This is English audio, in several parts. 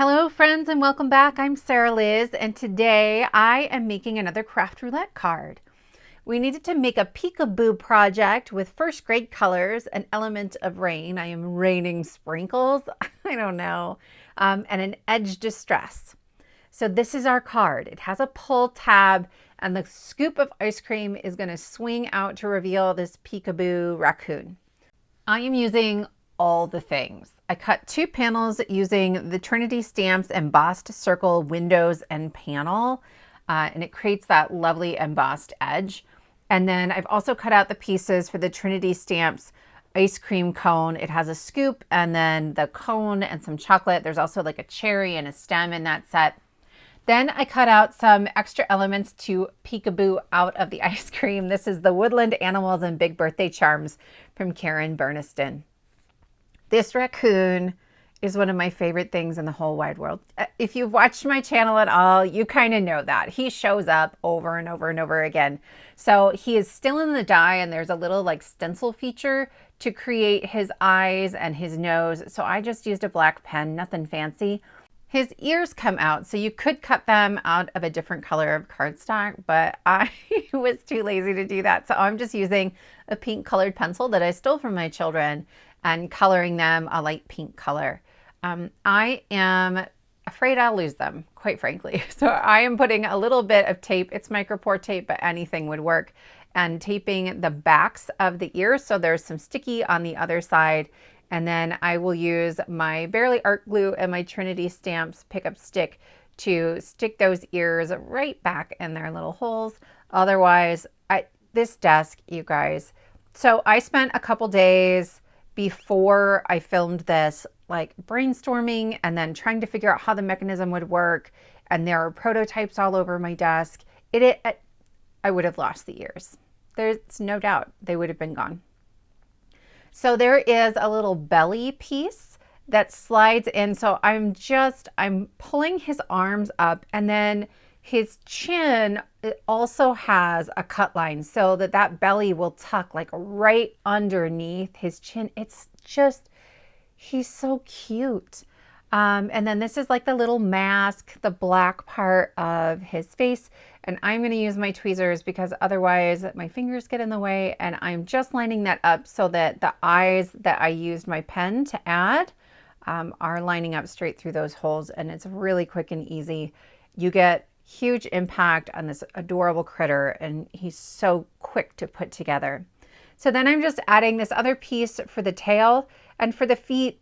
Hello friends and welcome back. I'm Sarah Liz and today I am making another craft roulette card. We needed to make a peekaboo project with first grade colors, an element of rain. I am raining sprinkles, I don't know, and an edge distress. So this is our card. It has a pull tab and the scoop of ice cream is going to swing out to reveal this peekaboo raccoon. I am using all the things. I cut 2 panels using the Trinity Stamps Embossed Circle Windows and Panel, and it creates that lovely embossed edge. And then I've also cut out the pieces for the Trinity Stamps ice cream cone. It has a scoop and then the cone and some chocolate. There's also like a cherry and a stem in that set. Then I cut out some extra elements to peekaboo out of the ice cream. This is the Woodland Animals and Big Birthday Charms from Karen Burniston. This raccoon is one of my favorite things in the whole wide world. If you've watched my channel at all, you kind of know that. He shows up over and over and over again. So he is still in the die and there's a little like stencil feature to create his eyes and his nose. So I just used a black pen, nothing fancy. His ears come out, so you could cut them out of a different color of cardstock, but I was too lazy to do that. So I'm just using a pink colored pencil that I stole from my children and coloring them a light pink color. I am afraid I'll lose them, quite frankly. So I am putting a little bit of tape, it's micropore tape, but anything would work, and taping the backs of the ears. So there's some sticky on the other side. And then I will use my Barely Art Glue and my Trinity Stamps pickup stick to stick those ears right back in their little holes. Otherwise, this desk, you guys. So I spent a couple days before I filmed this, like brainstorming and then trying to figure out how the mechanism would work. And there are prototypes all over my desk. I would have lost the ears. There's no doubt they would have been gone. So there is a little belly piece that slides in. So I'm pulling his arms up, and then his chin, it also has a cut line so that belly will tuck like right underneath his chin. It's just, he's so cute. And then this is like the little mask, the black part of his face. And I'm going to use my tweezers because otherwise my fingers get in the way. And I'm just lining that up so that the eyes that I used my pen to add are lining up straight through those holes. And it's really quick and easy. You get huge impact on this adorable critter, and he's so quick to put together. So then I'm just adding this other piece for the tail, and for the feet,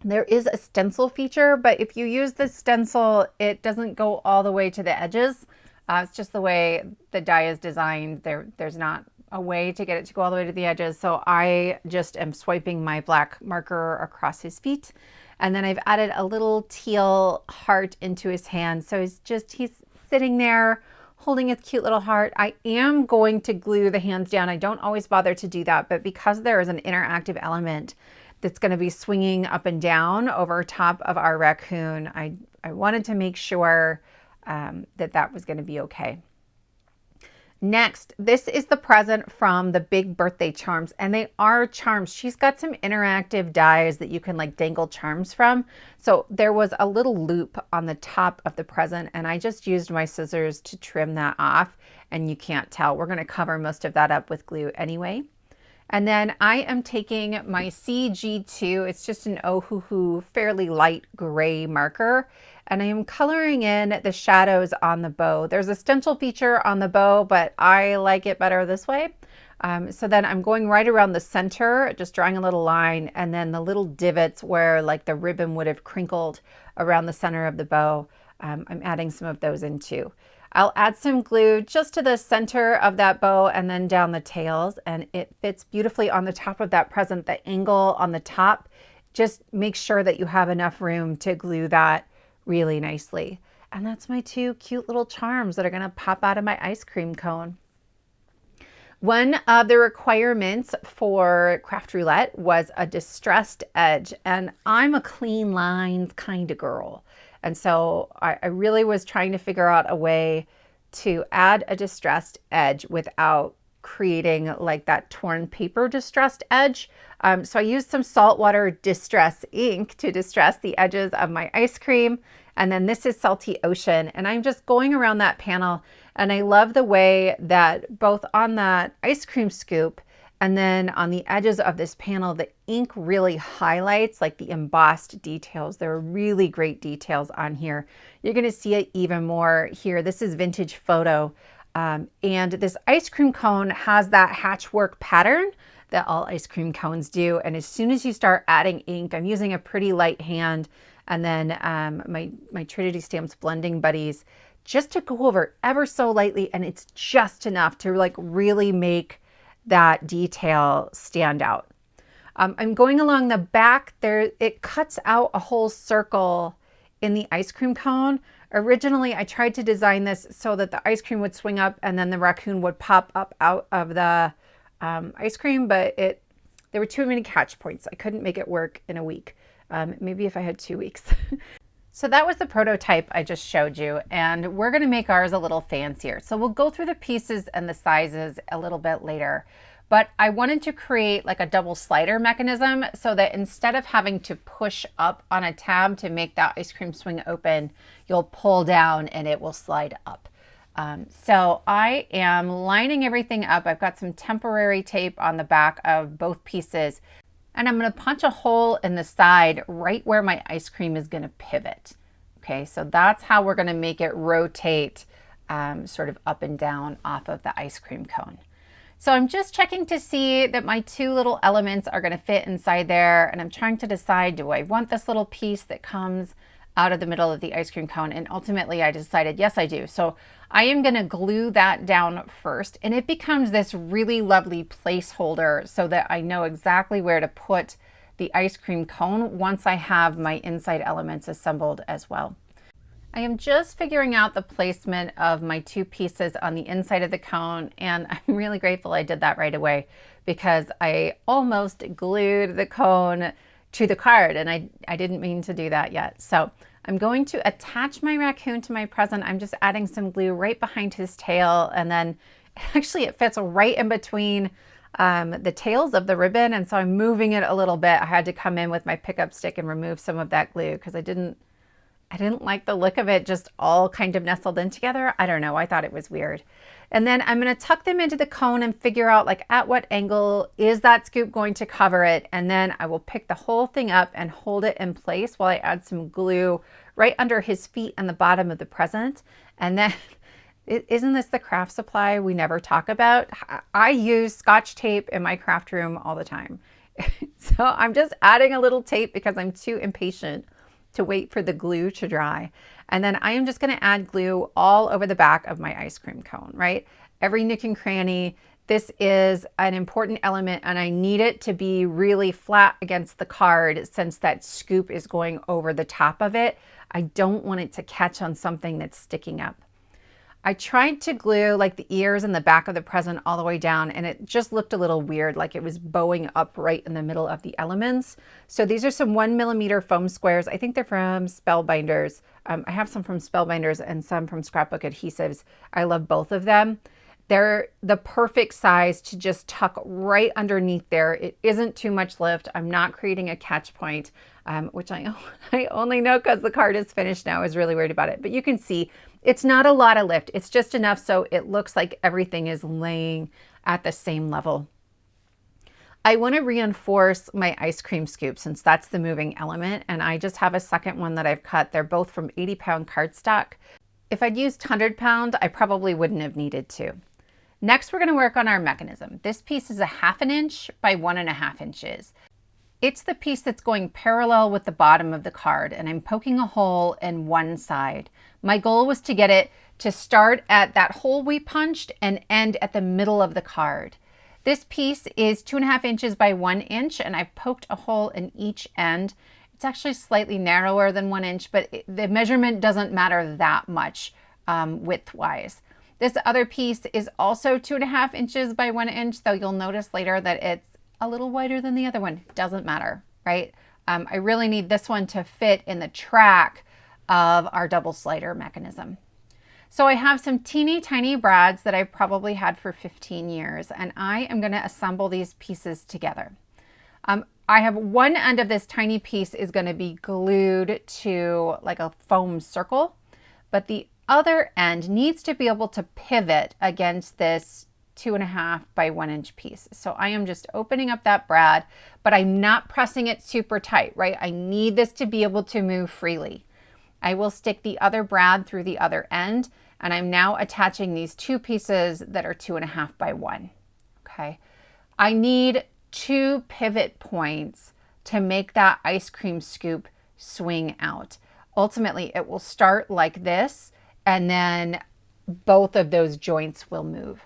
there is a stencil feature, but if you use the stencil, it doesn't go all the way to the edges. It's just the way the die is designed. There's not a way to get it to go all the way to the edges. So I just am swiping my black marker across his feet. And then I've added a little teal heart into his hand. So he's sitting there holding his cute little heart. I am going to glue the hands down. I don't always bother to do that, but because there is an interactive element that's going to be swinging up and down over top of our raccoon, I wanted to make sure that was going to be okay. Next, this is the present from the Big Birthday Charms, and they are charms. She's got some interactive dies that you can like dangle charms from. So there was a little loop on the top of the present, and I just used my scissors to trim that off, and you can't tell. We're going to cover most of that up with glue anyway. And then I am taking my CG2, it's just an Ohuhu fairly light gray marker, and I am coloring in the shadows on the bow. There's a stencil feature on the bow, but I like it better this way. So then I'm going right around the center, just drawing a little line, and then the little divots where like the ribbon would have crinkled around the center of the bow, I'm adding some of those in too. I'll add some glue just to the center of that bow and then down the tails, and it fits beautifully on the top of that present. The angle on the top, just make sure that you have enough room to glue that really nicely. And that's my 2 cute little charms that are going to pop out of my ice cream cone. One of the requirements for Craft Roulette was a distressed edge, and I'm a clean lines kind of girl. And so I really was trying to figure out a way to add a distressed edge without creating like that torn paper distressed edge. So I used some Saltwater Distress ink to distress the edges of my ice cream. And then this is Salty Ocean. And I'm just going around that panel. And I love the way that both on that ice cream scoop and then on the edges of this panel, the ink really highlights like the embossed details. There are really great details on here. You're going to see it even more here. This is Vintage Photo. And this ice cream cone has that hatchwork pattern that all ice cream cones do. And as soon as you start adding ink, I'm using a pretty light hand and then my Trinity Stamps Blending Buddies just to go over ever so lightly. And it's just enough to like really make that detail stand out. I'm going along the back there. It cuts out a whole circle in the ice cream cone. Originally, I tried to design this so that the ice cream would swing up and then the raccoon would pop up out of the ice cream, but there were too many catch points. I couldn't make it work in a week. Maybe if I had 2 weeks. So that was the prototype I just showed you, and we're gonna make ours a little fancier. So we'll go through the pieces and the sizes a little bit later. But I wanted to create like a double slider mechanism so that instead of having to push up on a tab to make that ice cream swing open, you'll pull down and it will slide up. So I am lining everything up. I've got some temporary tape on the back of both pieces, and I'm going to punch a hole in the side right where my ice cream is going to pivot. Okay, so that's how we're going to make it rotate sort of up and down off of the ice cream cone. So I'm just checking to see that my two little elements are going to fit inside there, and I'm trying to decide, do I want this little piece that comes out of the middle of the ice cream cone? And ultimately I decided, yes, I do. So I am going to glue that down first, and it becomes this really lovely placeholder so that I know exactly where to put the ice cream cone once I have my inside elements assembled as well. I am just figuring out the placement of my two pieces on the inside of the cone, and I'm really grateful I did that right away because I almost glued the cone to the card, and I didn't mean to do that yet. So I'm going to attach my raccoon to my present. I'm just adding some glue right behind his tail, and then actually it fits right in between the tails of the ribbon, and so I'm moving it a little bit. I had to come in with my pickup stick and remove some of that glue because I didn't like the look of it just all kind of nestled in together. I don't know, I thought it was weird. And then I'm going to tuck them into the cone and figure out like at what angle is that scoop going to cover it. And then I will pick the whole thing up and hold it in place while I add some glue right under his feet and the bottom of the present. And then, isn't this the craft supply we never talk about? I use Scotch tape in my craft room all the time. So I'm just adding a little tape because I'm too impatient to wait for the glue to dry. And then I am just going to add glue all over the back of my ice cream cone, right? Every nook and cranny. This is an important element, and I need it to be really flat against the card since that scoop is going over the top of it. I don't want it to catch on something that's sticking up. I tried to glue like the ears and the back of the present all the way down, and it just looked a little weird, like it was bowing up right in the middle of the elements. So these are some 1mm foam squares. I think they're from Spellbinders. I have some from Spellbinders and some from Scrapbook Adhesives. I love both of them. They're the perfect size to just tuck right underneath there. It isn't too much lift. I'm not creating a catch point, which I only know because the card is finished now. I was really worried about it. But you can see it's not a lot of lift. It's just enough so it looks like everything is laying at the same level. I want to reinforce my ice cream scoop since that's the moving element, and I just have a second one that I've cut. They're both from 80-pound cardstock. If I'd used 100-pound, I probably wouldn't have needed to. Next, we're going to work on our mechanism. This piece is 1/2 inch by 1.5 inches. It's the piece that's going parallel with the bottom of the card, and I'm poking a hole in one side. My goal was to get it to start at that hole we punched and end at the middle of the card. This piece is 2.5 inches by 1 inch, and I've poked a hole in each end. It's actually slightly narrower than 1 inch, but the measurement doesn't matter that much width-wise. This other piece is also 2.5 inches by 1 inch, though you'll notice later that it's a little wider than the other one. Doesn't matter, right? I really need this one to fit in the track of our double slider mechanism. So I have some teeny tiny brads that I've probably had for 15 years, and I am going to assemble these pieces together. I have one end of this tiny piece is going to be glued to like a foam circle, but the other end needs to be able to pivot against this 2.5 by 1 inch piece. So I am just opening up that brad, but I'm not pressing it super tight, right? I need this to be able to move freely. I will stick the other brad through the other end, and I'm now attaching these two pieces that are 2.5 by 1. Okay. I need 2 pivot points to make that ice cream scoop swing out. Ultimately, it will start like this, and then both of those joints will move.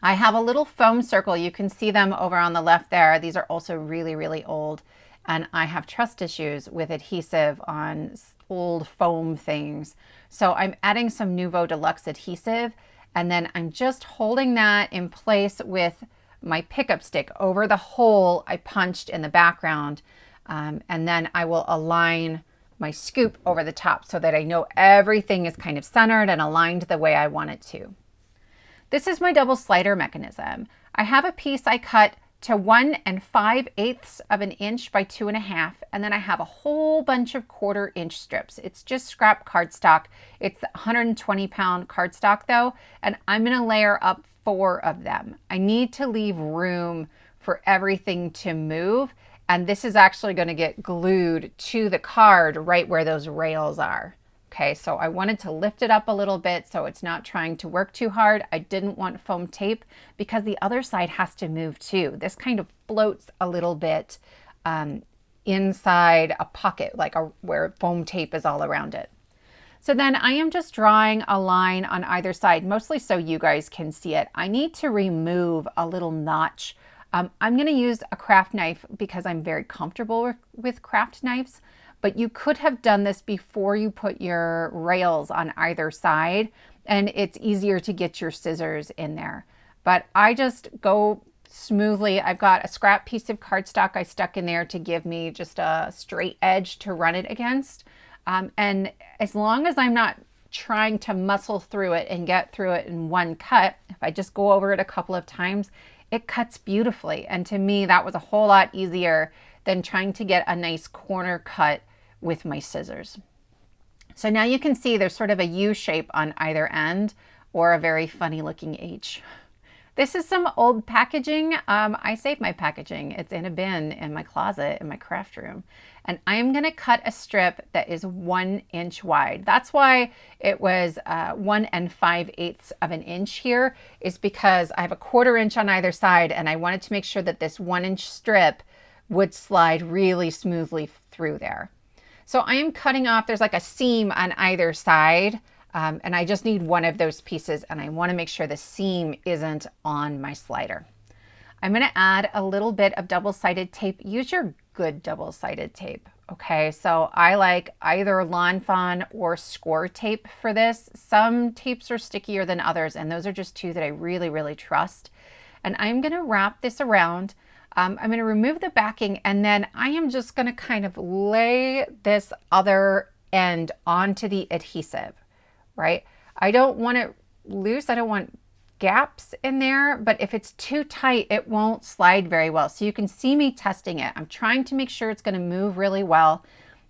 I have a little foam circle. You can see them over on the left there. These are also really, really old, and I have trust issues with adhesive on old foam things. So I'm adding some Nuvo Deluxe adhesive, and then I'm just holding that in place with my pickup stick over the hole I punched in the background, and then I will align my scoop over the top so that I know everything is kind of centered and aligned the way I want it to. This is my double slider mechanism. I have a piece I cut to 1 5/8 of an inch by 2.5, and then I have a whole bunch of 1/4 inch strips. It's just scrap cardstock. It's 120-pound cardstock though, and I'm going to layer up 4 of them. I need to leave room for everything to move, and this is actually going to get glued to the card right where those rails are. Okay, so I wanted to lift it up a little bit so it's not trying to work too hard. I didn't want foam tape because the other side has to move too. This kind of floats a little bit inside a pocket, like where foam tape is all around it. So then I am just drawing a line on either side, mostly so you guys can see it. I need to remove a little notch. I'm going to use a craft knife because I'm very comfortable with craft knives, but you could have done this before you put your rails on either side, and it's easier to get your scissors in there. But I just go smoothly. I've got a scrap piece of cardstock I stuck in there to give me just a straight edge to run it against. And as long as I'm not trying to muscle through it and get through it in one cut, if I just go over it a couple of times, it cuts beautifully. And to me, that was a whole lot easier than trying to get a nice corner cut with my scissors. So now you can see there's sort of a U shape on either end, or a very funny looking H. This is some old packaging. I saved my packaging. It's in a bin in my closet in my craft room. And I'm going to cut a strip that is 1 inch wide. That's why it was 1 5/8 of an inch here, is because I have a 1/4 inch on either side, and I wanted to make sure that this 1 inch strip would slide really smoothly through there. So I am cutting off, there's like a seam on either side, and I just need one of those pieces, and I want to make sure the seam isn't on my slider. I'm going to add a little bit of double-sided tape. Use your good double-sided tape. Okay, so I like either Lawn Fawn or Score tape for this. Some tapes are stickier than others, and those are just 2 that I really, really trust. And I'm going to wrap this around. I'm going to remove the backing, and then I am just going to kind of lay this other end onto the adhesive, right? I don't want it loose. I don't want gaps in there, but if it's too tight, it won't slide very well. So you can see me testing it. I'm trying to make sure it's going to move really well.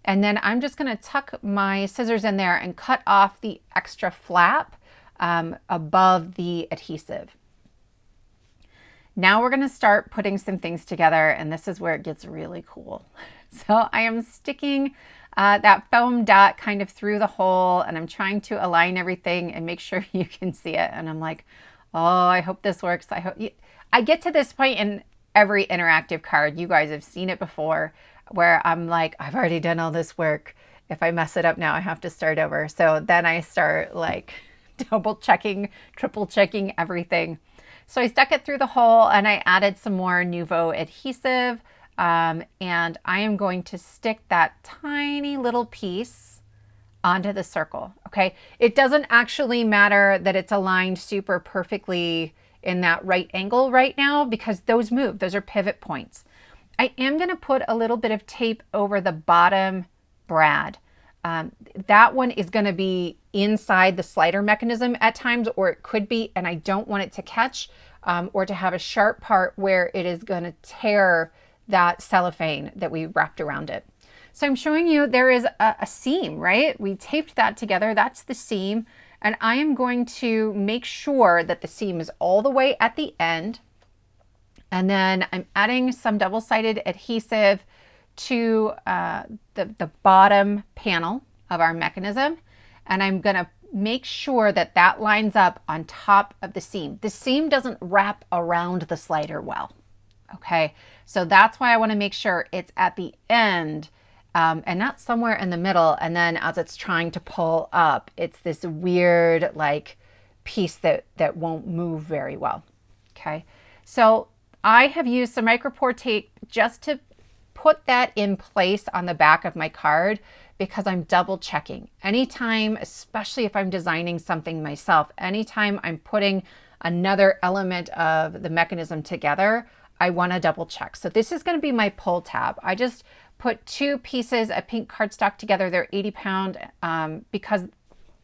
And then I'm just going to tuck my scissors in there and cut off the extra flap above the adhesive. Now we're going to start putting some things together, and this is where it gets really cool. So I am sticking that foam dot kind of through the hole, and I'm trying to align everything and make sure you can see it. And I'm like, oh, I hope this works. I get to this point in every interactive card. You guys have seen it before, where I'm like, I've already done all this work. If I mess it up now, I have to start over. So then I start like double checking, triple checking everything. So I stuck it through the hole, and I added some more Nuvo adhesive, and I am going to stick that tiny little piece onto the circle. Okay, it doesn't actually matter that it's aligned super perfectly in that right angle right now, because those move. Those are pivot points. I am going to put a little bit of tape over the bottom brad. That one is going to be inside the slider mechanism at times, or it could be, and I don't want it to catch or to have a sharp part where it is going to tear that cellophane that we wrapped around it. So I'm showing you there is a seam, right? We taped that together. That's the seam. And I am going to make sure that the seam is all the way at the end. And then I'm adding some double-sided adhesive to the bottom panel of our mechanism. And I'm going to make sure that that lines up on top of the seam. The seam doesn't wrap around the slider well. Okay, so that's why I want to make sure it's at the end and not somewhere in the middle. And then as it's trying to pull up, it's this weird like piece that won't move very well. Okay, so I have used some micropore tape just to put that in place on the back of my card because I'm double checking. Anytime, especially if I'm designing something myself, anytime I'm putting another element of the mechanism together, I want to double check. So this is going to be my pull tab. I just put 2 pieces of pink cardstock together. They're 80 pound because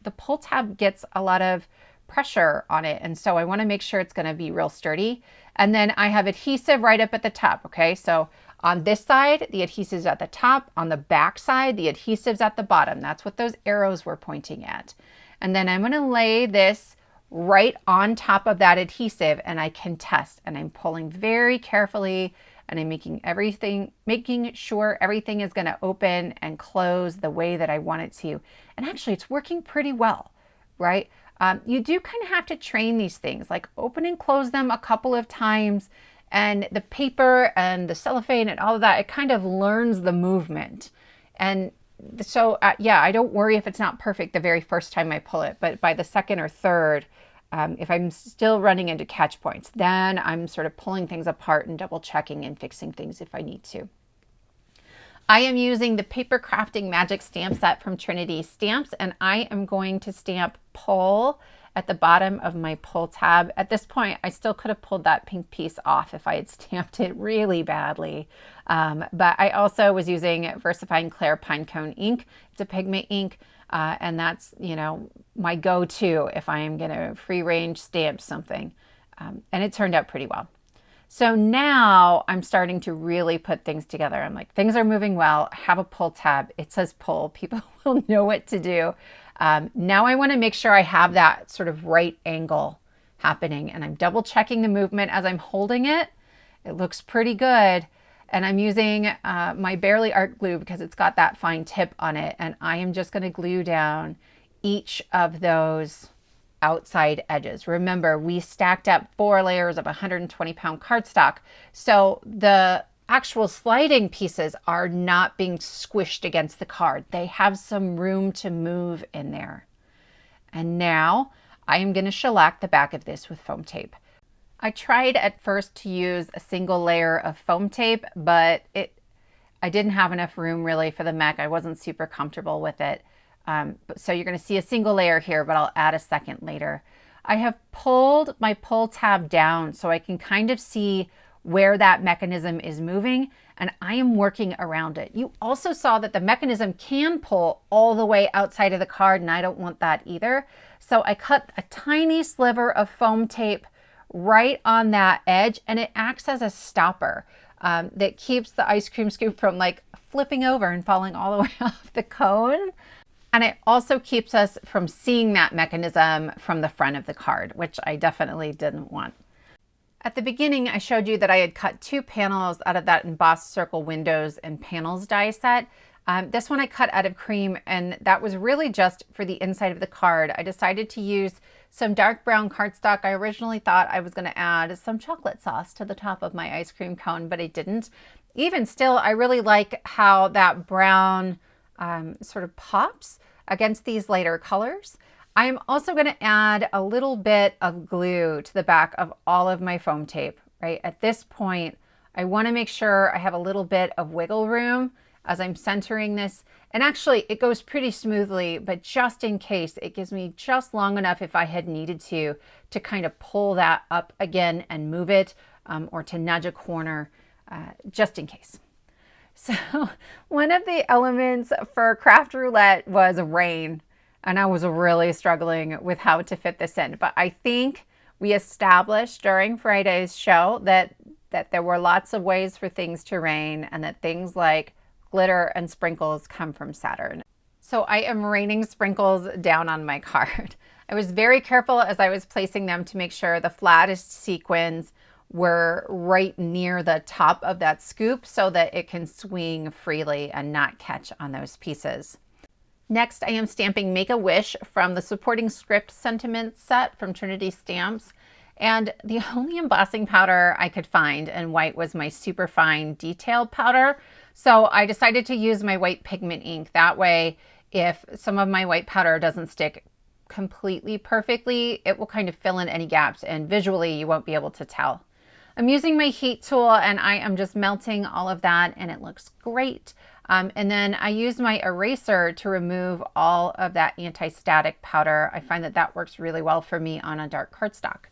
the pull tab gets a lot of pressure on it. And so I want to make sure it's going to be real sturdy. And then I have adhesive right up at the top. Okay, so on this side, the adhesive's at the top. On the back side, the adhesive's at the bottom. That's what those arrows were pointing at. And then I'm going to lay this right on top of that adhesive, and I can test, and I'm pulling very carefully, and I'm making sure everything is going to open and close the way that I want it to. And actually it's working pretty well, right? You do kind of have to train these things, like open and close them a couple of times, and the paper and the cellophane and all of that, it kind of learns the movement. And so yeah, I don't worry if it's not perfect the very first time I pull it, but by the second or third, if I'm still running into catch points, then I'm sort of pulling things apart and double checking and fixing things if I need to. I am using the Papercrafting Magic Stamp Set from Trinity Stamps, and I am going to stamp pull at the bottom of my pull tab. At this point, I still could have pulled that pink piece off if I had stamped it really badly. But I also was using VersaFine Clear Pinecone ink. It's a pigment ink, and that's, you know, my go-to if I am going to free range stamp something. And it turned out pretty well. So now I'm starting to really put things together. I'm like, things are moving well. I have a pull tab. It says pull. People will know what to do. Now I want to make sure I have that sort of right angle happening, and I'm double checking the movement as I'm holding it. It looks pretty good. And I'm using my Barely Art glue because it's got that fine tip on it. And I am just going to glue down each of those outside edges. Remember, we stacked up 4 layers of 120 pound cardstock. So the actual sliding pieces are not being squished against the card. They have some room to move in there. And now I am going to shellac the back of this with foam tape. I tried at first to use a single layer of foam tape, but I didn't have enough room really for the mech. I wasn't super comfortable with it. So you're going to see a single layer here, but I'll add a second later. I have pulled my pull tab down so I can kind of see where that mechanism is moving, and I am working around it. You also saw that the mechanism can pull all the way outside of the card, and I don't want that either. So I cut a tiny sliver of foam tape right on that edge, and it acts as a stopper that keeps the ice cream scoop from like flipping over and falling all the way off the cone. And it also keeps us from seeing that mechanism from the front of the card, which I definitely didn't want. At the beginning, I showed you that I had cut 2 panels out of that embossed circle windows and panels die set. This one I cut out of cream, and that was really just for the inside of the card. I decided to use some dark brown cardstock. I originally thought I was going to add some chocolate sauce to the top of my ice cream cone, but I didn't. Even still, I really like how that brown sort of pops against these lighter colors. I'm also going to add a little bit of glue to the back of all of my foam tape, right? At this point, I want to make sure I have a little bit of wiggle room as I'm centering this. And actually, it goes pretty smoothly, but just in case, it gives me just long enough if I had needed to kind of pull that up again and move it, or to nudge a corner, just in case. So one of the elements for craft roulette was rain, and I was really struggling with how to fit this in. But I think we established during Friday's show that there were lots of ways for things to rain, and that things like glitter and sprinkles come from Saturn. So I am raining sprinkles down on my card. I was very careful as I was placing them to make sure the flattest sequins were right near the top of that scoop so that it can swing freely and not catch on those pieces. Next, I am stamping Make a Wish from the Supporting Script Sentiment set from Trinity Stamps. And the only embossing powder I could find in white was my super fine detail powder. So I decided to use my white pigment ink. That way, if some of my white powder doesn't stick completely perfectly, it will kind of fill in any gaps, and visually you won't be able to tell. I'm using my heat tool and I am just melting all of that, and it looks great. And then I use my eraser to remove all of that anti-static powder. I find that that works really well for me on a dark cardstock.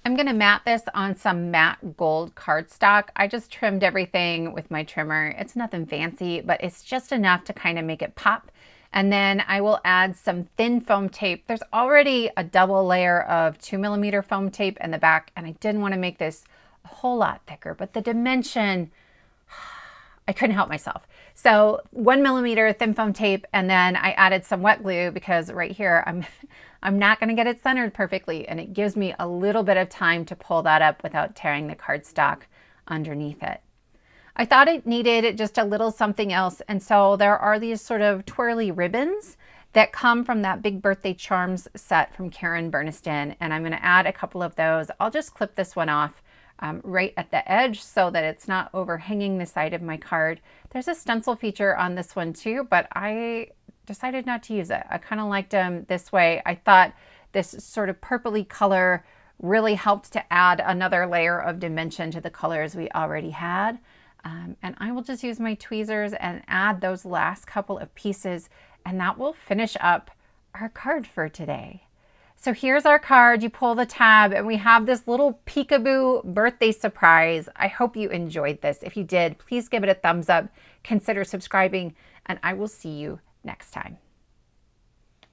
I'm going to mat this on some matte gold cardstock. I just trimmed everything with my trimmer. It's nothing fancy, but it's just enough to kind of make it pop. And then I will add some thin foam tape. There's already a double layer of 2mm foam tape in the back, and I didn't want to make this a whole lot thicker, but the dimension, I couldn't help myself. So 1mm thin foam tape, and then I added some wet glue because right here I'm not going to get it centered perfectly, and it gives me a little bit of time to pull that up without tearing the cardstock underneath it. I thought it needed just a little something else, and so there are these sort of twirly ribbons that come from that Big Birthday Charms set from Karen Berniston, and I'm going to add a couple of those. I'll just clip this one off right at the edge so that it's not overhanging the side of my card. There's a stencil feature on this one too, but I decided not to use it. I kind of liked them this way. I thought this sort of purpley color really helped to add another layer of dimension to the colors we already had. And I will just use my tweezers and add those last couple of pieces, and that will finish up our card for today. So here's our card. You pull the tab and we have this little peekaboo birthday surprise. I hope you enjoyed this. If you did, please give it a thumbs up, consider subscribing, and I will see you next time.